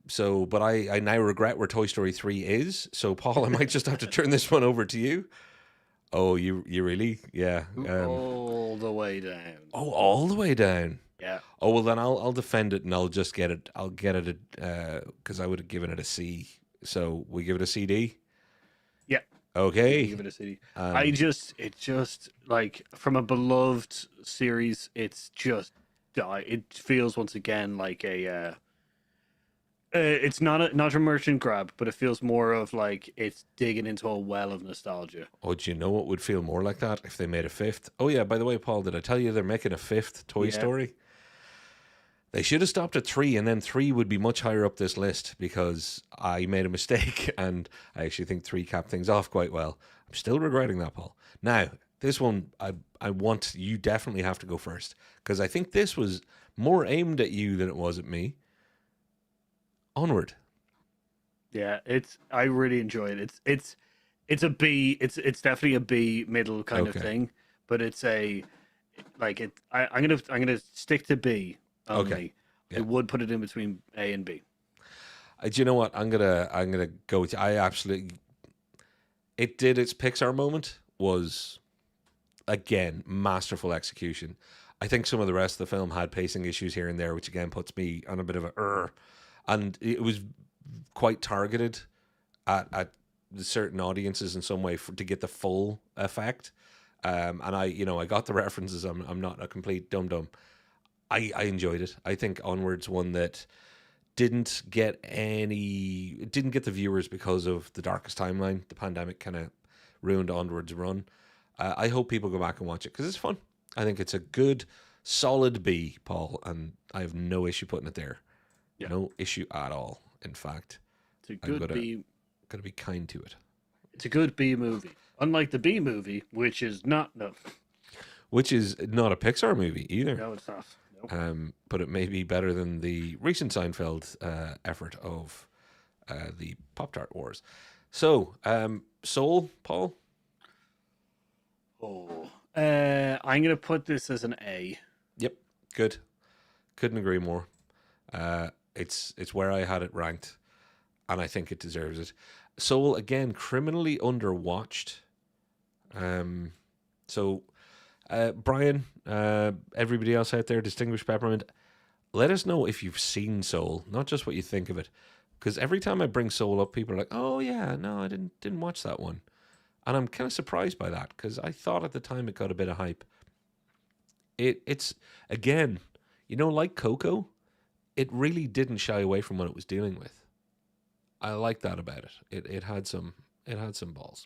So, but I now regret where Toy Story 3 is. So, Paul, I might just have to turn this one over to you. Oh, you really? Yeah. All the way down. Oh, all the way down. Yeah. Oh, well, then I'll defend it and I'll just get it. I'll get it because I would have given it a C. So we give it a CD. Yeah. Okay. Give it a CD. It just from a beloved series, it feels once again like a. It's not a merchant grab, but it feels more of it's digging into a well of nostalgia. Oh, do you know what would feel more like that if they made a fifth? Oh yeah, by the way, Paul, did I tell you they're making a fifth Toy Story? They should have stopped at 3, and then 3 would be much higher up this list because I made a mistake, and I actually think 3 capped things off quite well. I'm still regretting that, Paul. Now, this one, I want you definitely have to go first because I think this was more aimed at you than it was at me. Onward. Yeah, I really enjoy it. It's a B. It's definitely a B middle kind of Okay. thing, but it's a like it. I'm gonna stick to B Okay. only. I Yeah. would put it in between A and B. Do you know what? I'm gonna go with. I absolutely. It did its Pixar moment. Was again masterful execution. I think some of the rest of the film had pacing issues here and there, which again puts me on a bit of a. And it was quite targeted at certain audiences in some way to get the full effect. And I got the references. I'm not a complete dum dum. I enjoyed it. I think Onward's one that didn't get the viewers because of the darkest timeline. The pandemic kind of ruined Onward's run. I hope people go back and watch it because it's fun. I think it's a good, solid B, Paul, and I have no issue putting it there. Yeah, No issue at all. In fact, it's a I'm good gonna B. gonna be kind to it. It's a good B movie. Unlike the B movie, which is not Which is not a Pixar movie either. no, it's not. No. But it may be better than the recent Seinfeld effort of the Pop Tart Wars. So, Soul, Paul. Oh, I'm gonna put this as an A. Yep, good. Couldn't agree more. It's where I had it ranked, and I think it deserves it. Soul again, criminally underwatched. So Brian, everybody else out there, Distinguished Peppermint, let us know if you've seen Soul, not just what you think of it. Because every time I bring Soul up, people are like, "Oh yeah, no, I didn't watch that one," and I'm kind of surprised by that because I thought at the time it got a bit of hype. It's again, like Coco, it really didn't shy away from what it was dealing with. I like that about it. It had some balls.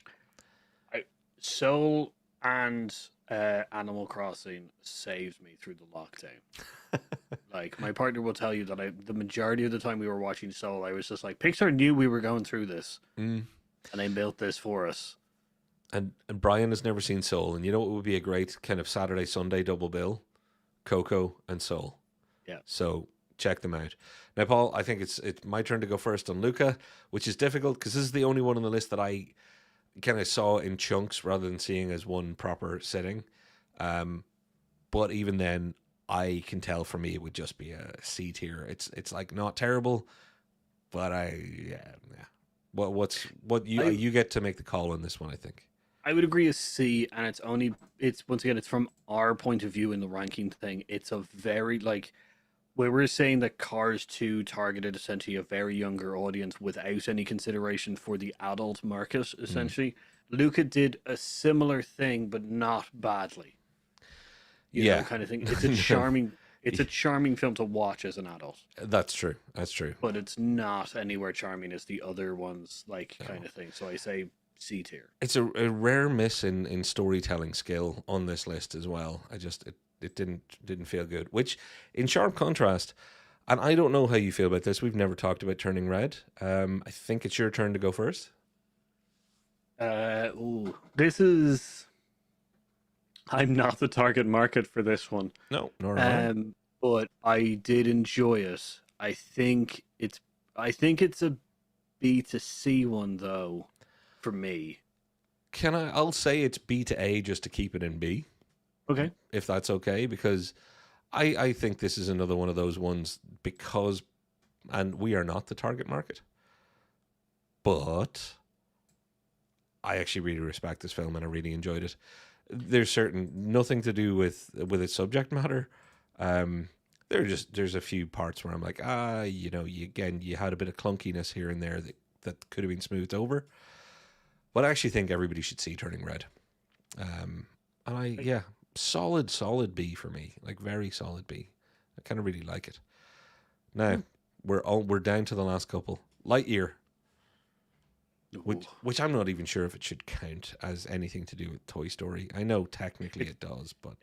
I, Soul and Animal Crossing saved me through the lockdown. Like my partner will tell you that the majority of the time we were watching Soul, I was just like, Pixar knew we were going through this, Mm. and they built this for us. And Brian has never seen Soul, and you know what would be a great kind of Saturday Sunday double bill? Coco and Soul. Yeah. So check them out. Now, Paul, I think it's my turn to go first on Luca, which is difficult because this is the only one on the list that I kind of saw in chunks rather than seeing as one proper sitting. But even then, I can tell for me it would just be a C tier. It's like not terrible, but yeah. What I you get to make the call on this one? I think. I would agree a C, and it's once again it's from our point of view in the ranking thing. It's a very like where we're saying that Cars 2 targeted essentially a very younger audience without any consideration for the adult market, Mm. essentially. Luca did a similar thing, but not badly. Yeah, Kind of thing. It's a charming film to watch as an adult, that's true. That's true. but it's not anywhere charming as the other ones, like kind No. of thing. So I say C tier. It's a rare miss in storytelling skill on this list as well. It didn't feel good. Which, in sharp contrast, and I don't know how you feel about this. We've never talked about Turning Red. I think it's your turn to go first. This is. I'm not the target market for this one. No, nor am I. But I did enjoy it. I think it's a B to C one though, for me. I'll say it's B to A just to keep it in B, Okay. if that's okay, because I think this is another one of those ones because, and we are not the target market, but I actually really respect this film and I really enjoyed it. There's nothing to do with its subject matter. There's a few parts where I'm like, you had a bit of clunkiness here and there that could have been smoothed over. But I actually think everybody should see Turning Red. And solid B for me, like very solid B. I kind of really like it. Now we're down to the last couple. Lightyear, Ooh. which I'm not even sure if it should count as anything to do with Toy Story. I know technically it does, but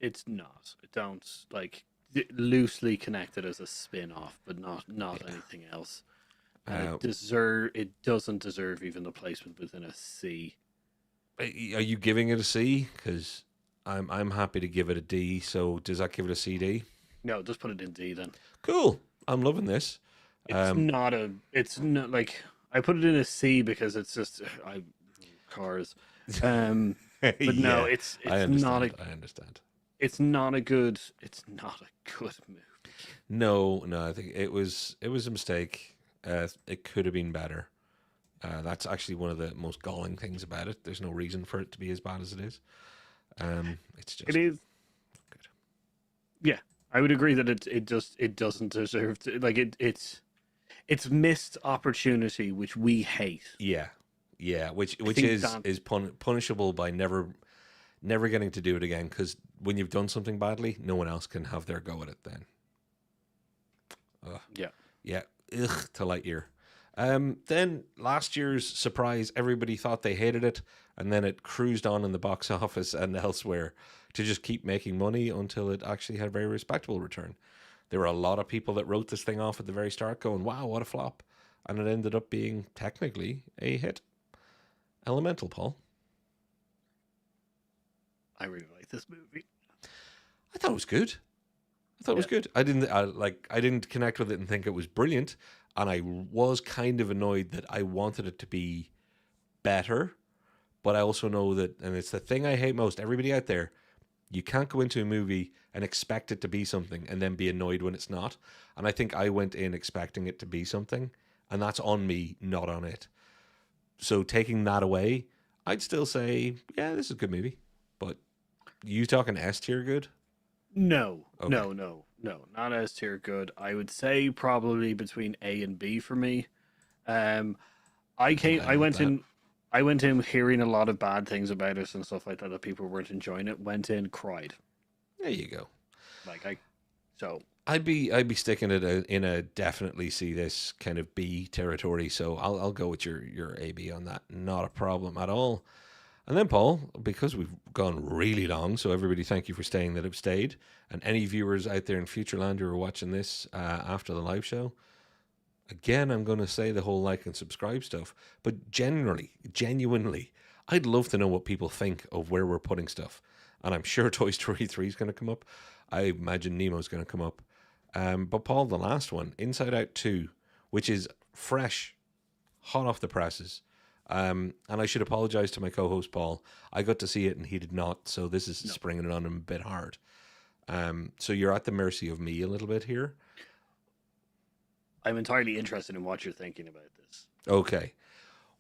It's not. It don't like loosely connected as a spin-off, but not yeah. anything else. Uh, It doesn't deserve even the placement within a C. are you giving it a C? Because I'm happy to give it a D. So does that give it a CD? No, just put it in D then. Cool. I'm loving this. It's not like I put it in a C because it's just I cars. Um, but no, Yeah, I understand. I understand. it's not a good movie. No, no, I think it was a mistake. It could have been better. That's actually one of the most galling things about it. There's no reason for it to be as bad as it is. It's It just is, good. yeah. I would agree that it doesn't deserve to like it's missed opportunity which we hate. Yeah, yeah, which I which think is that is punishable by never getting to do it again. Because when you've done something badly, no one else can have their go at it. Then, Ugh. yeah. Yeah, ugh to Lightyear. Then last year's surprise, everybody thought they hated it, and then it cruised on in the box office and elsewhere to just keep making money until it actually had a very respectable return. There were a lot of people that wrote this thing off at the very start, going, "Wow, what a flop," and it ended up being technically a hit. Elemental, Paul. I really like this movie. I thought it was good. I thought it was Yeah. good. I didn't connect with it and think it was brilliant, and I was kind of annoyed that I wanted it to be better. But I also know that, and it's the thing I hate most. Everybody out there, you can't go into a movie and expect it to be something and then be annoyed when it's not. And I think I went in expecting it to be something, and that's on me, not on it. So taking that away, I'd still say, yeah, this is a good movie. But you talking S tier good? No, Okay. no, no, no, not as tier good. I would say probably between A and B for me. Um, I'm down with that. I went in hearing a lot of bad things about it and stuff like that. That people weren't enjoying it. Went in, cried. There you go. Like I, so I'd be sticking it in a definitely see this kind of B territory. So I'll go with your AB on that. Not a problem at all. And then, Paul, because we've gone really long, so everybody, thank you for staying that have stayed. And any viewers out there in Futureland who are watching this after the live show, again, I'm going to say the whole like and subscribe stuff. But genuinely, I'd love to know what people think of where we're putting stuff. And I'm sure Toy Story 3 is going to come up. I imagine Nemo's going to come up. But, Paul, the last one, Inside Out 2, which is fresh, hot off the presses. And I should apologize to my co-host Paul. I got to see it and he did not, so this is no. springing it on him a bit hard. So you're at the mercy of me a little bit here. I'm entirely interested in what you're thinking about this. Okay.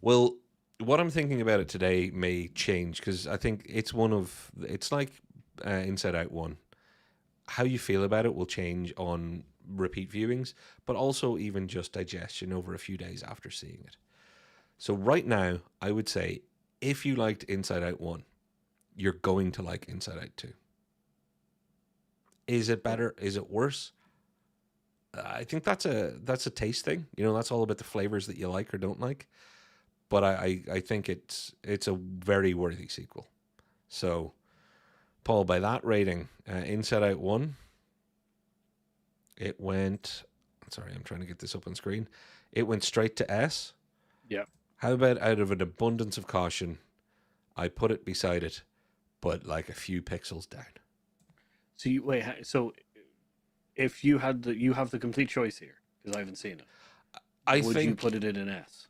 Well, what I'm thinking about it today may change because I think it's like Inside Out 1. How you feel about it will change on repeat viewings, but also even just digestion over a few days after seeing it. So right now, I would say if you liked Inside Out 1, you're going to like Inside Out 2. Is it better? Is it worse? I think that's a taste thing. That's all about the flavors that you like or don't like. But I think it's a very worthy sequel. So, Paul, by that rating, Inside Out 1, it went... Sorry, I'm trying to get this up on screen. It went straight to S. Yeah. How about out of an abundance of caution, I put it beside it, but like a few pixels down? So so if you have the complete choice here because I haven't seen it. I Would you think put it in an S?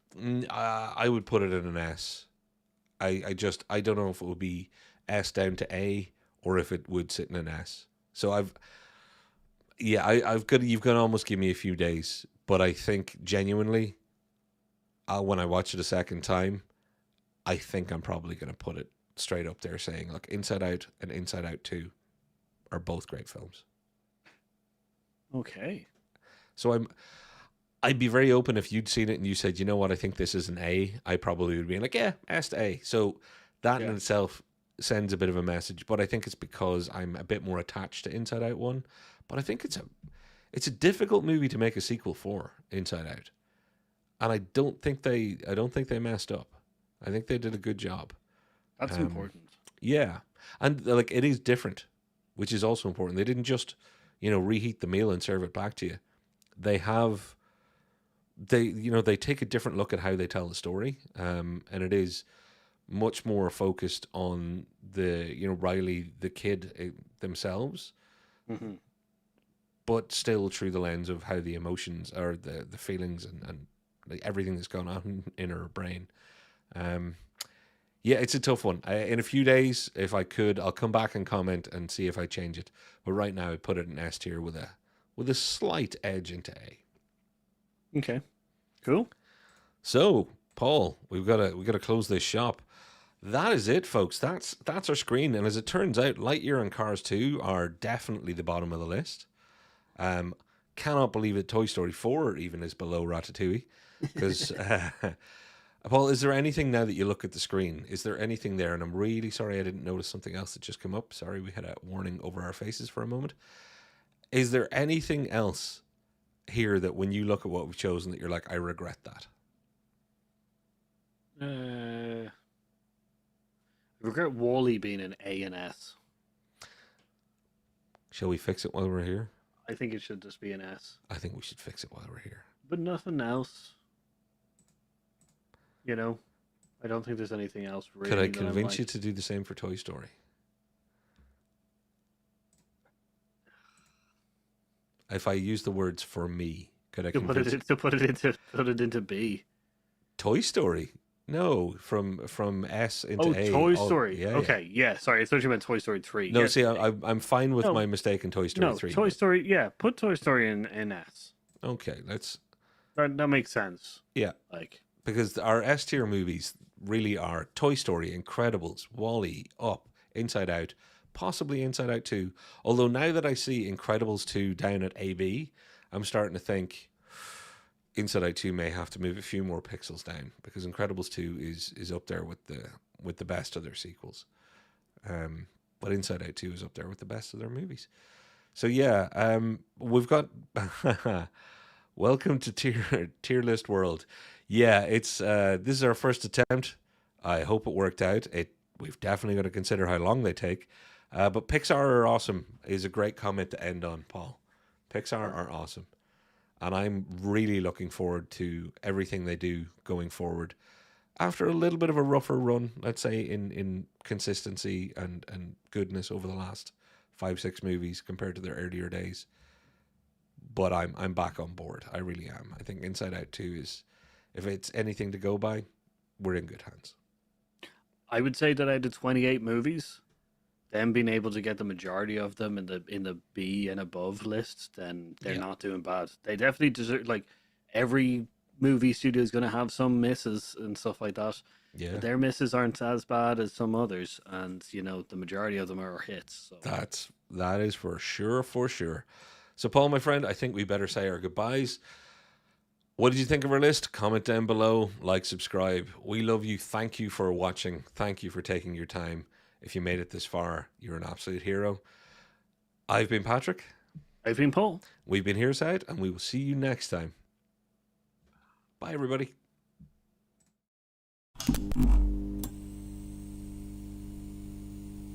I would put it in an S. I don't know if it would be S down to A or if it would sit in an S. So you've got to almost give me a few days, but I think genuinely, when I watch it a second time, I think I'm probably going to put it straight up there saying, look, Inside Out and Inside Out 2 are both great films. Okay. So I'd be very open if you'd seen it and you said, you know what, I think this is an A. I probably would be like, yeah, S to A. So that in Yeah. itself sends a bit of a message, but I think it's because I'm a bit more attached to Inside Out 1. But I think it's a difficult movie to make a sequel for, Inside Out. And I don't think they messed up. I think they did a good job. That's important. Yeah. And like it is different, which is also important. They didn't just, reheat the meal and serve it back to you. They take a different look at how they tell the story. And it is much more focused on the Riley, the kid themselves. Mm-hmm. but still through the lens of how the emotions or the feelings and like everything that's going on in her brain. Yeah, it's a tough one. In a few days, if I could, I'll come back and comment and see if I change it. But right now, I put it in S tier with a slight edge into A. Okay, cool. So, Paul, we gotta close this shop. That is it, folks. That's our screen. And as it turns out, Lightyear and Cars 2 are definitely the bottom of the list. Cannot believe it. Toy Story 4 even is below Ratatouille. Because, Paul, is there anything now that you look at the screen? Is there anything there? And I'm really sorry I didn't notice something else that just came up. Sorry, we had a warning over our faces for a moment. Is there anything else here that when you look at what we've chosen that you're like, I regret that? I regret Wall-E being an A and S. Shall we fix it while we're here? I think it should just be an S. I think we should fix it while we're here. But nothing else. You know, I don't think there's anything else really. Could I convince you to do the same for Toy Story? If I use the words "for me," could I convince to put it into B? Toy Story? No, from S into A. Toy Story. Yeah, okay, yeah. Sorry, I thought you meant Toy Story 3. No, yeah. see, I'm fine with my mistake in Toy Story 3. Toy Story. Yeah, put Toy Story in S. Okay, let's. That makes sense. Yeah, like because our S tier movies really are Toy Story, Incredibles, Wall-E, Up, Inside Out, possibly Inside Out 2. Although now that I see Incredibles 2 down at AB, I'm starting to think Inside Out 2 may have to move a few more pixels down because Incredibles 2 is up there with the best of their sequels. But Inside Out 2 is up there with the best of their movies. So yeah, we've got welcome to tier list world. Yeah, it's this is our first attempt. I hope it worked out. We've definitely got to consider how long they take. But Pixar are awesome is a great comment to end on, Paul. Pixar are awesome. And I'm really looking forward to everything they do going forward. After a little bit of a rougher run, let's say, in consistency and goodness over the last 5-6 movies compared to their earlier days. But I'm back on board. I really am. I think Inside Out 2 is, if it's anything to go by, we're in good hands. I would say that out of 28 movies, them being able to get the majority of them in the B and above list, then they're not doing bad. They definitely deserve, like, every movie studio is going to have some misses and stuff like that. Yeah, but their misses aren't as bad as some others, and you know the majority of them are hits. So. That is for sure. So Paul, my friend, I think we better say our goodbyes. What did you think of our list? Comment down below, like, subscribe. We love you. Thank you for watching. Thank you for taking your time. If you made it this far, you're an absolute hero. I've been Patrick. I've been Paul. We've been Hearside, and we will see you next time. Bye, everybody.